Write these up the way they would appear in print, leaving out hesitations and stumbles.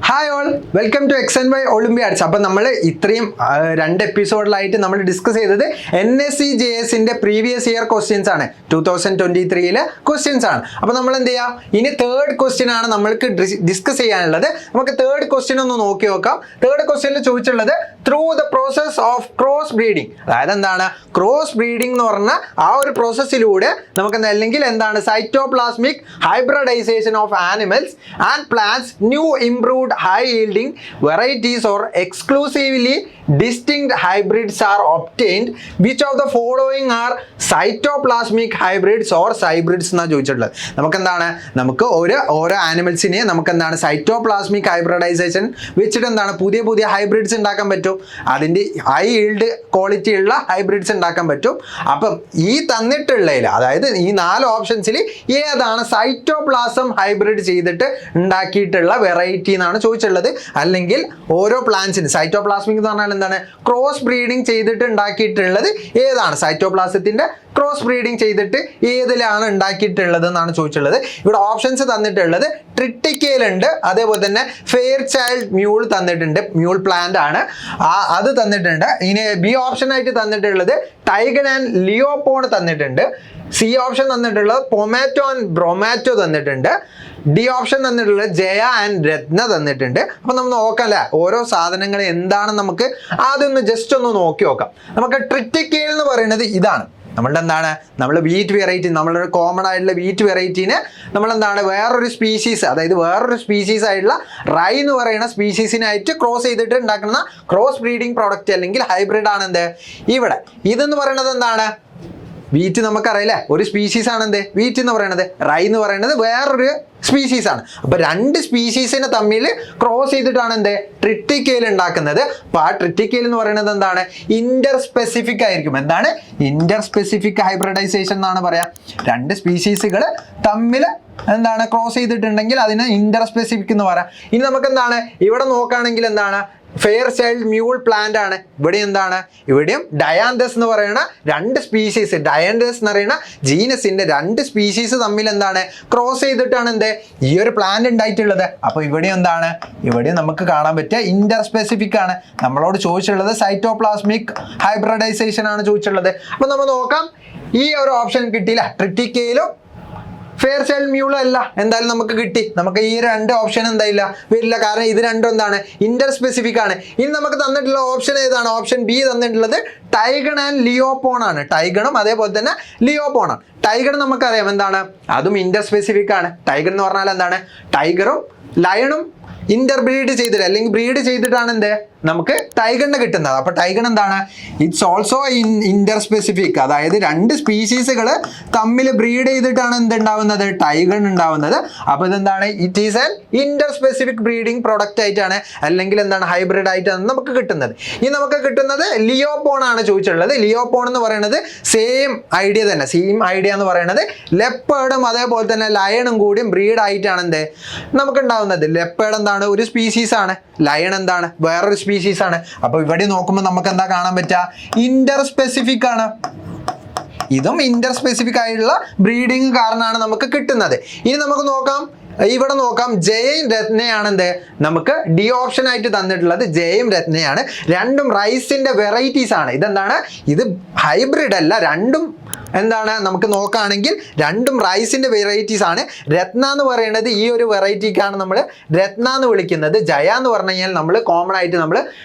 Hi all, welcome to X and Y olympiads. അപ്പം നമ്മൾ ഇത്രയും 2 എപ്പിസോഡിലായിട്ട് നമ്മൾ ഡിസ്കസ് ചെയ്തത് NSE-JS പ്രീവിയസ് ഇയർ ക്വസ്റ്റ്യൻസ് ആണ്. 2023 ക്വസ്റ്റ്യൻസ് ആണ്. അപ്പോൾ നമ്മൾ എന്ത് ചെയ്യാം, ഇനി തേർഡ് ക്വസ്റ്റ്യൻ ആണ് നമ്മൾക്ക് ഡിസ്കസ് ചെയ്യാനുള്ളത്. നമുക്ക് തേർഡ് ക്വസ്റ്റ്യൻ ഒന്ന് നോക്കി നോക്കാം. തേർഡ് ക്വസ്റ്റ്യനിൽ ചോദിച്ചുള്ളത് through the process of cross breeding, അതായത് എന്താണ് ക്രോസ് ബ്രീഡിംഗ് എന്ന് പറഞ്ഞാൽ ആ ഒരു പ്രോസസ്സിലൂടെ നമുക്ക് അല്ലെങ്കിൽ എന്താണ് cytoplasmic hybridisation of animals and plants new improved high yielding varieties or exclusively distinct hybrids are obtained. Which of the following are cytoplasmic hybrids or hybrids എന്നാ ചോദിച്ചിട്ടുള്ളത്. നമുക്ക് ഓരോ ആനിമൽസിനെ നമുക്ക് എന്താണ് സൈറ്റോപ്ലാസ്മിക് ഹൈബ്രിഡൈസേഷൻ വെച്ചിട്ട് എന്താണ് പുതിയ ഹൈബ്രിഡ്സ് ഉണ്ടാക്കാൻ പറ്റും. അതിൻ്റെ ഹൈ ഈൽഡ് ക്വാളിറ്റി ഉള്ള ഹൈബ്രിഡ്സ് ഉണ്ടാക്കാൻ പറ്റും. അപ്പം ഈ തന്നിട്ടുള്ളതിൽ, അതായത് ഈ 4 ഓപ്ഷൻസിൽ ഏതാണ് സൈറ്റോപ്ലാസം ഹൈബ്രിഡ് ചെയ്തിട്ട് ഉണ്ടാക്കിയിട്ടുള്ള വെറൈറ്റി എന്നാണ് ചോദിച്ചിട്ടുള്ളത്. അല്ലെങ്കിൽ ഓരോ പ്ലാന്റ്സിന് സൈറ്റോപ്ലാസ്മിക് എന്ന് പറഞ്ഞാൽ എന്താണ് ക്രോസ് ബ്രീഡിങ് ചെയ്തിട്ട് ഉണ്ടാക്കിയിട്ടുള്ളത് ഏതാണ്, സൈറ്റോപ്ലാസത്തിന്റെ ക്രോസ് ബ്രീഡിങ് ചെയ്തിട്ട് ഏതിലാണ് ഉണ്ടാക്കിയിട്ടുള്ളത് എന്നാണ് ചോദിച്ചിട്ടുള്ളത്. ഇവിടെ ഓപ്ഷൻസ് തന്നിട്ടുള്ളത് ട്രിറ്റിക്കേൽ ഉണ്ട്, അതേപോലെ തന്നെ ഫെയർ ചൈൽഡ് മ്യൂൾ തന്നിട്ടുണ്ട്, മ്യൂൾ പ്ലാന്റ് ആണ് അത് തന്നിട്ടുണ്ട്. ഇനി ബി ഓപ്ഷൻ ആയിട്ട് തന്നിട്ടുള്ളത് ടൈഗൺ ആൻഡ് ലിയോപോൺ തന്നിട്ടുണ്ട്. സി ഓപ്ഷൻ തന്നിട്ടുള്ളത് പൊമാറ്റോ ആൻഡ് ബ്രൊമാറ്റോ തന്നിട്ടുണ്ട്. ഡി ഓപ്ഷൻ തന്നിട്ടുള്ളത് ജയ ആൻഡ് രത്ന തന്നിട്ടുണ്ട്. അപ്പം നമ്മൾ നോക്കാം അല്ലേ ഓരോ സാധനങ്ങൾ എന്താണെന്ന് നമുക്ക് ആദ്യം ഒന്ന് ജസ്റ്റ് ഒന്ന് നോക്കി നോക്കാം. നമുക്ക് ട്രിറ്റിക്കേൽ എന്ന് പറയുന്നത് ഇതാണ്. നമ്മൾ വീറ്റ് വെറൈറ്റി, നമ്മളൊരു കോമൺ ആയിട്ടുള്ള വീറ്റ് വെറൈറ്റീനെ നമ്മളെന്താണ് വേറൊരു സ്പീഷീസ്, അതായത് വേറൊരു സ്പീഷീസ് ആയിട്ടുള്ള റൈ എന്ന് പറയുന്ന സ്പീഷീസിനായിട്ട് ക്രോസ് ചെയ്തിട്ട് ഉണ്ടാക്കുന്ന ക്രോസ് ബ്രീഡിംഗ് പ്രോഡക്റ്റ് അല്ലെങ്കിൽ ഹൈബ്രിഡ് ആണ് എന്ത് ഇവിടെ. ഇതെന്ന് പറയുന്നത് എന്താണ് വീറ്റ്, നമുക്കറിയില്ലേ ഒരു സ്പീഷീസ് ആണ് എന്ത് വീറ്റ് എന്ന് പറയുന്നത്. റൈ എന്ന് പറയുന്നത് വേറൊരു സ്പീഷീസ് ആണ്. അപ്പൊ 2 സ്പീഷീസിനെ തമ്മിൽ ക്രോസ് ചെയ്തിട്ടാണ് എന്ത് ട്രിറ്റിക്കേൽ ഉണ്ടാക്കുന്നത്. അപ്പൊ ആ ട്രിറ്റിക്കേൽ എന്ന് പറയുന്നത് എന്താണ് ഇന്റർ സ്പെസിഫിക് ആയിരിക്കും. എന്താണ് ഇന്റർ സ്പെസിഫിക് ഹൈബ്രിഡൈസേഷൻ എന്നാണ് പറയാ. 2 സ്പീഷീസുകൾ തമ്മിൽ എന്താണ് ക്രോസ് ചെയ്തിട്ടുണ്ടെങ്കിൽ അതിന് ഇന്റർ സ്പെസിഫിക് എന്ന് പറയാം. ഇനി നമുക്ക് എന്താണ് ഇവിടെ നോക്കുകയാണെങ്കിൽ എന്താണ് ഫെയർ ചൈൽഡ് മ്യൂൾ പ്ലാന്റ് ആണ്. ഇവിടെ എന്താണ് ഇവിടെയും ഡയാന്തസ് എന്ന് പറയുന്ന 2 സ്പീഷീസ്, ഡയാന്തസ് എന്ന് പറയുന്ന ജീനസിന്റെ 2 സ്പീഷീസ് തമ്മിൽ എന്താണ് ക്രോസ് ചെയ്തിട്ടാണ് എന്ത് ഈ ഒരു പ്ലാന്റ് ഉണ്ടായിട്ടുള്ളത്. അപ്പൊ ഇവിടെ എന്താണ് ഇവിടെ നമുക്ക് കാണാൻ പറ്റുക ഇന്റർ സ്പെസിഫിക് ആണ്. നമ്മളോട് ചോദിച്ചിട്ടുള്ളത് സൈറ്റോപ്ലാസ്മിക് ഹൈബ്രിഡൈസേഷൻ ആണ് ചോദിച്ചിട്ടുള്ളത്. അപ്പൊ നമ്മൾ നോക്കാം, ഈ ഒരു ഓപ്ഷൻ കിട്ടിയില്ല, ട്രിറ്റിക്കേലും ഫെയർ ചൈൽഡ് മ്യൂളും അല്ല, എന്തായാലും നമുക്ക് കിട്ടി. നമുക്ക് ഈ 2 ഓപ്ഷൻ എന്തായില്ല വരില്ല, കാരണം ഇത് രണ്ടും എന്താണ് ഇന്റർ സ്പെസിഫിക് ആണ്. ഇനി നമുക്ക് തന്നിട്ടുള്ള ഓപ്ഷൻ ഏതാണ്, ഓപ്ഷൻ ബി തന്നിട്ടുള്ളത് ടൈഗൺ ആൻഡ് ലിയോപോൺ ആണ്. ടൈഗണും അതേപോലെ തന്നെ ലിയോപോൺ ആണ്. ടൈഗൺ നമുക്കറിയാം എന്താണ് അതും ഇന്റർ സ്പെസിഫിക് ആണ്. ടൈഗൺ എന്ന് പറഞ്ഞാൽ എന്താണ് ടൈഗറും ലയണും ഇന്റർ ബ്രീഡ് ചെയ്തിട്ട് അല്ലെങ്കിൽ ബ്രീഡ് ചെയ്തിട്ടാണ് എന്ത് നമുക്ക് ടൈഗണിനെ കിട്ടുന്നത്. അപ്പൊ ടൈഗൺ എന്താണ് ഇറ്റ്സ് ഓൾസോ ഇന്റർ സ്പെസിഫിക്, അതായത് 2 സ്പീഷീസുകൾ തമ്മിൽ ബ്രീഡ് ചെയ്തിട്ടാണ് എന്തുണ്ടാവുന്നത് ടൈഗൺ ഉണ്ടാവുന്നത്. അപ്പൊ ഇതെന്താണ് it is an Inter specific breeding product ആയിട്ടാണ് അല്ലെങ്കിൽ എന്താണ് ഹൈബ്രിഡ് ആയിട്ടാണ് നമുക്ക് കിട്ടുന്നത്. ഇനി നമുക്ക് കിട്ടുന്നത് ലിയോപോൺ ആണ് ചോദിച്ചിട്ടുള്ളത്. ലിയോപോൺ എന്ന് പറയുന്നത് സെയിം ഐഡിയ തന്നെ, സെയിം ഐഡിയ എന്ന് പറയുന്നത് ലെപ്പേർഡും അതേപോലെ തന്നെ ലയണും കൂടിയും ബ്രീഡ് ആയിട്ടാണ് എന്ത് നമുക്ക് ഉണ്ടാവുന്നത്. ലെപ്പേർഡ് എന്താണ് ഒരു സ്പീഷീസ് ആണ്, ലയൺ എന്താണ് വേറൊരു സ്പീഷീസ് ആണ്. അപ്പൊ ഇവിടെ നോക്കുമ്പോൾ നമുക്ക് എന്താ കാണാൻ പറ്റുക ഇന്റർ സ്പെസിഫിക് ആണ്. ഇതും ഇന്റർ സ്പെസിഫിക് ആയിട്ടുള്ള ബ്രീഡിങ് കാരണമാണ് നമുക്ക് കിട്ടുന്നത്. ഇനി നമുക്ക് നോക്കാം, ഇവിടെ നോക്കാം ജയയും രത്നയാണ് എന്ത് നമുക്ക് ഡി ഓപ്ഷൻ ആയിട്ട് തന്നിട്ടുള്ളത്. ജയയും രത്നയാണ്, 2ഉം റൈസിന്റെ വെറൈറ്റീസ് ആണ്. ഇതെന്താണ് ഇത് ഹൈബ്രിഡ് അല്ല, 2ഉം എന്താണ് നമുക്ക് നോക്കുകയാണെങ്കിൽ 2ഉം റൈസിന്റെ വെറൈറ്റീസ് ആണ്. രത്ന എന്ന് പറയുന്നത് ഈ ഒരു വെറൈറ്റിക്കാണ് നമ്മൾ രത്ന എന്ന് വിളിക്കുന്നത്. ജയ എന്ന് പറഞ്ഞു കഴിഞ്ഞാൽ നമ്മൾ കോമൺ ആയിട്ട് നമ്മൾ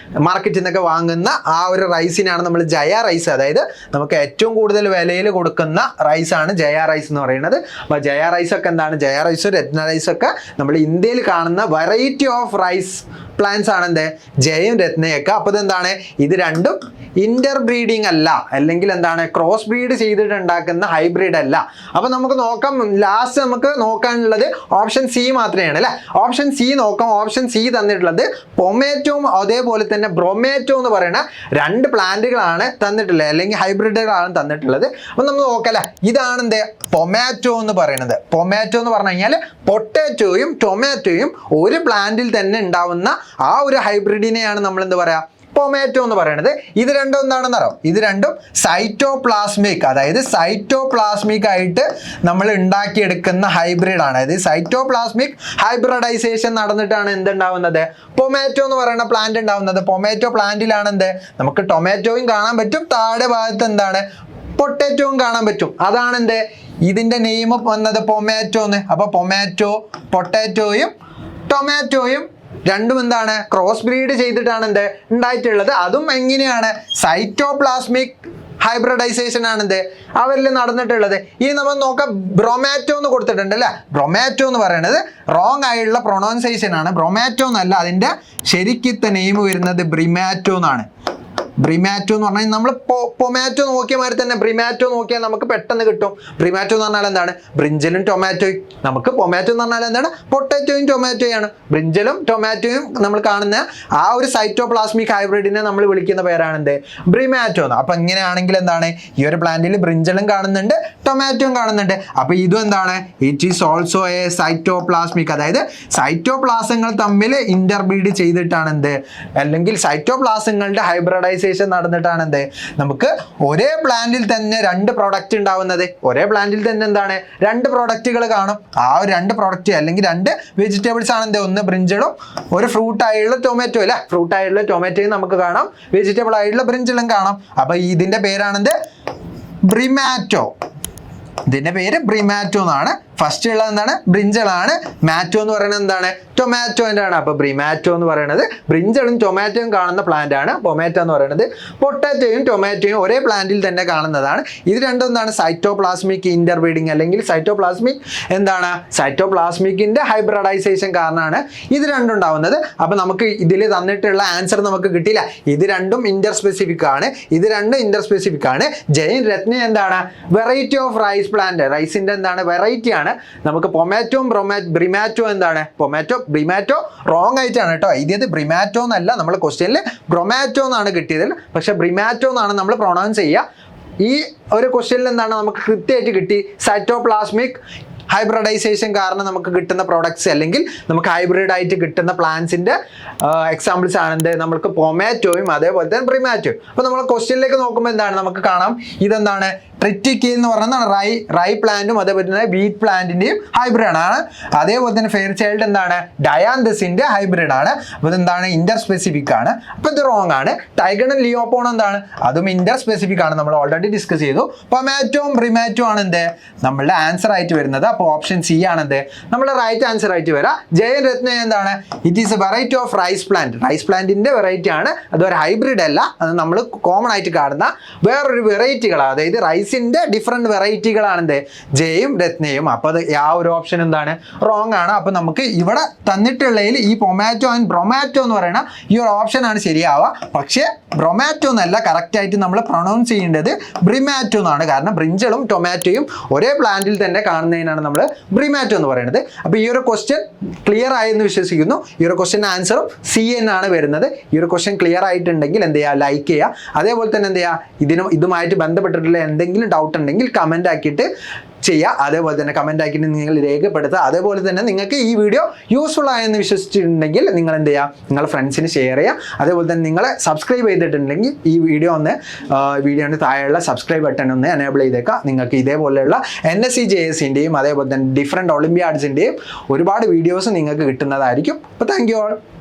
മാർക്കറ്റിൽ നിന്നൊക്കെ വാങ്ങുന്ന ആ ഒരു റൈസിനാണ് നമ്മൾ ജയ റൈസ്, അതായത് നമുക്ക് ഏറ്റവും കൂടുതൽ വിലയിൽ കൊടുക്കുന്ന റൈസാണ് ജയ റൈസ് എന്ന് പറയുന്നത്. അപ്പോൾ ജയ റൈസ് ഒക്കെ എന്താണ് ജയ റൈസും രത്ന റൈസും ഒക്കെ നമ്മൾ ഇന്ത്യയിൽ കാണുന്ന വെറൈറ്റി ഓഫ് റൈസ് പ്ലാന്റ്സ് ആണ് എന്ത് ജയയും രത്നയൊക്കെ. അപ്പോൾ ഇതെന്താണ് ഇത് 2ഉം ഇന്റർ ബ്രീഡിങ് അല്ല, അല്ലെങ്കിൽ എന്താണ് ക്രോസ് ബ്രീഡ് ചെയ്തിട്ട് ഉണ്ടാക്കുന്ന ഹൈബ്രിഡ് അല്ല. അപ്പൊ നമുക്ക് നോക്കാം, ലാസ്റ്റ് നമുക്ക് നോക്കാനുള്ളത് ഓപ്ഷൻ സി മാത്രമേയാണ് അല്ലെ. ഓപ്ഷൻ സി നോക്കാം. ഓപ്ഷൻ സി തന്നിട്ടുള്ളത് പൊമാറ്റോയും അതേപോലെ തന്നെ ബ്രൊമാറ്റോ എന്ന് പറയുന്ന 2 പ്ലാന്റുകളാണ് തന്നിട്ടുള്ളത്, അല്ലെങ്കിൽ ഹൈബ്രിഡുകളാണ് തന്നിട്ടുള്ളത്. അപ്പൊ നമ്മൾ നോക്കല്ലേ, ഇതാണ് എന്ത് പൊമാറ്റോ എന്ന് പറയുന്നത്. പൊമാറ്റോ എന്ന് പറഞ്ഞു കഴിഞ്ഞാൽ പൊട്ടാറ്റോയും ടൊമാറ്റോയും ഒരു പ്ലാന്റിൽ തന്നെ ഉണ്ടാവുന്ന ആ ഒരു ഹൈബ്രിഡിനെയാണ് നമ്മൾ എന്ത് പറയാ പൊമാറ്റോ എന്ന് പറയുന്നത്. ഇത് രണ്ടും എന്താണെന്ന് അറിയാം, ഇത് രണ്ടും സൈറ്റോപ്ലാസ്മിക്, അതായത് സൈറ്റോപ്ലാസ്മിക് ആയിട്ട് നമ്മൾ ഉണ്ടാക്കിയെടുക്കുന്ന ഹൈബ്രിഡ് ആണ്. അതായത് സൈറ്റോപ്ലാസ്മിക് ഹൈബ്രിഡൈസേഷൻ നടന്നിട്ടാണ് എന്തുണ്ടാവുന്നത്, പൊമാറ്റോ എന്ന് പറയുന്ന പ്ലാന്റ് ഉണ്ടാവുന്നത്. പൊമാറ്റോ പ്ലാന്റിലാണ് എന്ത്, നമുക്ക് ടൊമാറ്റോയും കാണാൻ പറ്റും, താഴെ ഭാഗത്ത് എന്താണ് പൊട്ടാറ്റോയും കാണാൻ പറ്റും. അതാണ് എന്ത്, ഇതിന്റെ നെയിം വന്നത് പൊമാറ്റോ എന്ന്. അപ്പൊ പൊമാറ്റോ, പൊട്ടാറ്റോയും ടൊമാറ്റോയും രണ്ടും എന്താണ് ക്രോസ് ബ്രീഡ് ചെയ്തിട്ടാണ് എന്ത് ഉണ്ടായിട്ടുള്ളത്. അതും എങ്ങനെയാണ്, സൈറ്റോപ്ലാസ്മിക് ഹൈബ്രിഡൈസേഷൻ ആണെന്ത് അവരിൽ നടന്നിട്ടുള്ളത്. ഇനി നമ്മൾ നോക്കാം, ബ്രൊമാറ്റോ എന്ന് കൊടുത്തിട്ടുണ്ട് അല്ലേ. ബ്രൊമാറ്റോ എന്ന് പറയുന്നത് റോങ് ആയിട്ടുള്ള പ്രൊണൗൺസിയേഷൻ ആണ്. ബ്രൊമാറ്റോ എന്നല്ല, അതിന്റെ ശരിക്കത്തെ നെയിം വരുന്നത് ബ്രിമാറ്റോ എന്നാണ്. ബ്രിമാറ്റോ എന്ന് പറഞ്ഞാൽ നമ്മൾ പൊമാറ്റോ നോക്കിയ മാതിരി തന്നെ ബ്രിമാറ്റോ നോക്കിയാൽ നമുക്ക് പെട്ടെന്ന് കിട്ടും. ബ്രിമാറ്റോ എന്ന് പറഞ്ഞാൽ എന്താണ്, ബ്രിഞ്ചലും ടൊമാറ്റോയും. നമുക്ക് പൊമാറ്റോ എന്ന് പറഞ്ഞാൽ എന്താണ്, പൊട്ടാറ്റോയും ടൊമാറ്റോയാണ്. ബ്രിഞ്ചലും ടൊമാറ്റോയും നമ്മൾ കാണുന്ന ആ ഒരു സൈറ്റോപ്ലാസ്മിക് ഹൈബ്രിഡിനെ നമ്മൾ വിളിക്കുന്ന പേരാണ് എന്ത്, ബ്രിമാറ്റോ എന്ന്. അപ്പൊ ഇങ്ങനെയാണെങ്കിൽ എന്താണ്, ഈ ഒരു പ്ലാന്റിൽ ബ്രിഞ്ചലും കാണുന്നുണ്ട്, ടൊമാറ്റോയും കാണുന്നുണ്ട്. അപ്പൊ ഇതും എന്താണ്, it is also A cytoplasmic, അതായത് സൈറ്റോപ്ലാസങ്ങൾ തമ്മിൽ ഇന്റർബ്രീഡ് ചെയ്തിട്ടാണ് എന്ത്, അല്ലെങ്കിൽ സൈറ്റോപ്ലാസങ്ങളുടെ ഹൈബ്രിഡൈസേഷൻ നടന്നിട്ടാണ് എന്ത്, നമുക്ക് ഒരേ പ്ലാന്റിൽ തന്നെ രണ്ട് പ്രൊഡക്റ്റ് ഉണ്ടാവുന്നത്. ഒരേ പ്ലാന്റിൽ തന്നെ എന്താണ്, രണ്ട് പ്രൊഡക്റ്റുകൾ കാണും. ആ ഒരു രണ്ട് പ്രൊഡക്റ്റ് അല്ലെങ്കിൽ രണ്ട് വെജിറ്റബിൾസ് ആണ് എന്ത്, ഒന്ന് ബ്രിഞ്ചിളും ഒരു ഫ്രൂട്ട് ആയിട്ടുള്ള ടൊമാറ്റോ അല്ലെ. ഫ്രൂട്ട് ആയിട്ടുള്ള ടൊമാറ്റോയും നമുക്ക് കാണാം, വെജിറ്റബിൾ ആയിട്ടുള്ള ബ്രിഞ്ചിളും കാണാം. അപ്പൊ ഇതിന്റെ പേരാണെന്ത്, ബ്രിമാറ്റോ. ഇതിന്റെ പേര് ബ്രിമാറ്റോ എന്നാണ്. ഫസ്റ്റ് ഉള്ളത് എന്താണ്, ബ്രിഞ്ചലാണ്. മാറ്റോ എന്ന് പറയുന്നത് എന്താണ്, ടൊമാറ്റോൻ്റെ ആണ്. അപ്പൊ ബ്രിമാറ്റോ എന്ന് പറയുന്നത് ബ്രിഞ്ചലും ടൊമാറ്റോയും കാണുന്ന പ്ലാന്റ് ആണ്. പൊമാറ്റോ എന്ന് പറയുന്നത് പൊട്ടാറ്റോയും ടൊമാറ്റോയും ഒരേ പ്ലാന്റിൽ തന്നെ കാണുന്നതാണ്. ഇത് രണ്ടും എന്താണ്, സൈറ്റോപ്ലാസ്മിക് ഇന്റർബ്രീഡിങ് അല്ലെങ്കിൽ സൈറ്റോപ്ലാസ്മിക് എന്താണ്, സൈറ്റോപ്ലാസ്മിക്കിന്റെ ഹൈബ്രിഡൈസേഷൻ കാരണമാണ് ഇത് രണ്ടും ഉണ്ടാവുന്നത്. അപ്പൊ നമുക്ക് ഇതിൽ തന്നിട്ടുള്ള ആൻസർ നമുക്ക് കിട്ടിയില്ല. ഇത് രണ്ടും ഇന്റർസ്പെസിഫിക് ആണ്, ഇത് രണ്ടും ഇന്റർസ്പെസിഫിക് ആണ്. ജെയിൻ രത്ന എന്താണ്, വെറൈറ്റി ഓഫ് റൈസ് പ്ലാന്റ്, റൈസിന്റെ എന്താണ് വെറൈറ്റി ആണ്. നമുക്ക് പൊമാറ്റോയും ബ്രിമാറ്റോ എന്താണ്, പൊമാറ്റോ ബ്രിമാറ്റോ റോങ് ആയിട്ടാണ് കേട്ടോ. ഇത് ബ്രിമാറ്റോ എന്നല്ല, നമ്മൾ ക്വസ്റ്റ്യനിൽ ബ്രൊമാറ്റോ എന്നാണ് കിട്ടിയതിൽ, പക്ഷെ ബ്രിമാറ്റോ എന്നാണ് നമ്മൾ പ്രൊണൗൺസ് ചെയ്യുക. ഈ ഒരു ക്വസ്റ്റ്യനിൽ എന്താണ് നമുക്ക് കൃത്യമായിട്ട് കിട്ടി, സൈറ്റോപ്ലാസ്മിക് ഹൈബ്രിഡൈസേഷൻ കാരണം നമുക്ക് കിട്ടുന്ന പ്രോഡക്ട്സ് അല്ലെങ്കിൽ നമുക്ക് ഹൈബ്രിഡ് ആയിട്ട് കിട്ടുന്ന പ്ലാന്റ്സിന്റെ എക്സാമ്പിൾസ് ആണെന്ത്, നമുക്ക് പൊമാറ്റോയും അതേപോലെ തന്നെ ബ്രിമാറ്റോയും. അപ്പൊ നമ്മൾ ക്വസ്റ്റ്യനിലേക്ക് നോക്കുമ്പോൾ എന്താണ് നമുക്ക് കാണാം, ഇതെന്താണ് ട്രിറ്റിക്കി എന്ന് പറയുന്നതാണ് റൈ പ്ലാന്റും അതേപോലെ തന്നെ വീറ്റ് പ്ലാന്റിന്റെയും ഹൈബ്രിഡ് ആണ്. അതേപോലെ തന്നെ ഫെയർ ചൈൽഡ് എന്താണ്, ഡയാന്തസിന്റെ ഹൈബ്രിഡ് ആണ്. അപ്പൊ ഇതെന്താണ്, ഇന്റർ സ്പെസിഫിക് ആണ്. അപ്പൊ ഇത് റോങ് ആണ്. ടൈഗണൽ ലിയോപോൺ എന്താണ്, അതും ഇന്റർ സ്പെസിഫിക് ആണ്, നമ്മൾ ഓൾറെഡി ഡിസ്കസ് ചെയ്തു. പൊമാറ്റോയും ബ്രിമാറ്റോ ആണ് എന്ത് നമ്മളുടെ ആൻസർ ആയിട്ട് വരുന്നത്. അപ്പോൾ ഓപ്ഷൻ സി ആണ് എന്ത് നമ്മുടെ റൈറ്റ് ആൻസർ ആയിട്ട് വരാം. ജയൻ രത്ന എന്താണ്, it is a variety of rice plant. Rice പ്ലാന്റിന്റെ വെറൈറ്റി ആണ്, അതൊരു ഹൈബ്രിഡ് അല്ല. അത് നമ്മൾ കോമൺ ആയിട്ട് കാണുന്ന വേറൊരു വെറൈറ്റികളാണ്. അതായത് റൈസിന്റെ ഡിഫറെന്റ് വെറൈറ്റികളാണ് എന്ത് ജയും രത്നയും. അപ്പൊ അത് ആ ഒരു ഓപ്ഷൻ എന്താണ് റോങ് ആണ്. അപ്പൊ നമുക്ക് ഇവിടെ തന്നിട്ടുള്ളതിൽ ഈ പൊമാറ്റോ ആൻഡ് ബ്രൊമാറ്റോ എന്ന് പറയുന്ന ഈ ഒരു ഓപ്ഷൻ ആണ് ശരിയാവുക. പക്ഷേ ബ്രൊമാറ്റോ എന്നല്ല, കറക്റ്റ് ആയിട്ട് നമ്മൾ പ്രൊണൗൺസ് ചെയ്യേണ്ടത് ബ്രിമാറ്റോ എന്നാണ്. കാരണം ബ്രിഞ്ചലും ടൊമാറ്റോയും ഒരേ പ്ലാന്റിൽ തന്നെ കാണുന്നതിനാണ് നമ്മൾ ബ്രിമാറ്റോ എന്ന് പറയുന്നത്. അപ്പൊ ഈ ഒരു ക്വസ്റ്റ്യൻ ക്ലിയർ ആയെന്ന് വിശ്വസിക്കുന്നു. ഈ ഒരു ക്വസ്റ്റ്യൻ ആൻസറും സി എന്നാണ് വരുന്നത്. ഈ ഒരു ക്വസ്റ്റ്യൻ ക്ലിയർ ആയിട്ടുണ്ടെങ്കിൽ എന്ത് ചെയ്യുക, ലൈക്ക് ചെയ്യുക. അതേപോലെ തന്നെ എന്ത് ചെയ്യുക, ഇതുമായിട്ട് ബന്ധപ്പെട്ടിട്ടുള്ള എന്തെങ്കിലും ഡൗട്ട് ഉണ്ടെങ്കിൽ കമന്റ് ആക്കിയിട്ട് ചെയ്യുക. അതേപോലെ തന്നെ കമന്റ് ആക്കിയിട്ട് നിങ്ങൾ രേഖപ്പെടുത്തുക. അതേപോലെ തന്നെ നിങ്ങൾക്ക് ഈ വീഡിയോ യൂസ്ഫുൾ ആയെന്ന് വിശ്വസിച്ചിട്ടുണ്ടെങ്കിൽ നിങ്ങൾ എന്ത് ചെയ്യുക, നിങ്ങളുടെ ഫ്രണ്ട്സിന് ഷെയർ ചെയ്യുക. അതേപോലെ തന്നെ നിങ്ങൾ സബ്സ്ക്രൈബ് ചെയ്തിട്ടുണ്ടെങ്കിൽ ഈ വീഡിയോൻ്റെ താഴെയുള്ള സബ്സ്ക്രൈബ് ബട്ടൺ ഒന്ന് എനേബിൾ ചെയ്തേക്കുക. നിങ്ങൾക്ക് ഇതേപോലെയുള്ള NSC JS-ൻ്റെയും അതേപോലെ തന്നെ ഡിഫറെൻറ്റ് ഒളിമ്പ്യാഡ്സിൻ്റെയും ഒരുപാട് വീഡിയോസ് നിങ്ങൾക്ക് കിട്ടുന്നതായിരിക്കും. അപ്പോൾ താങ്ക് യു ഓൾ.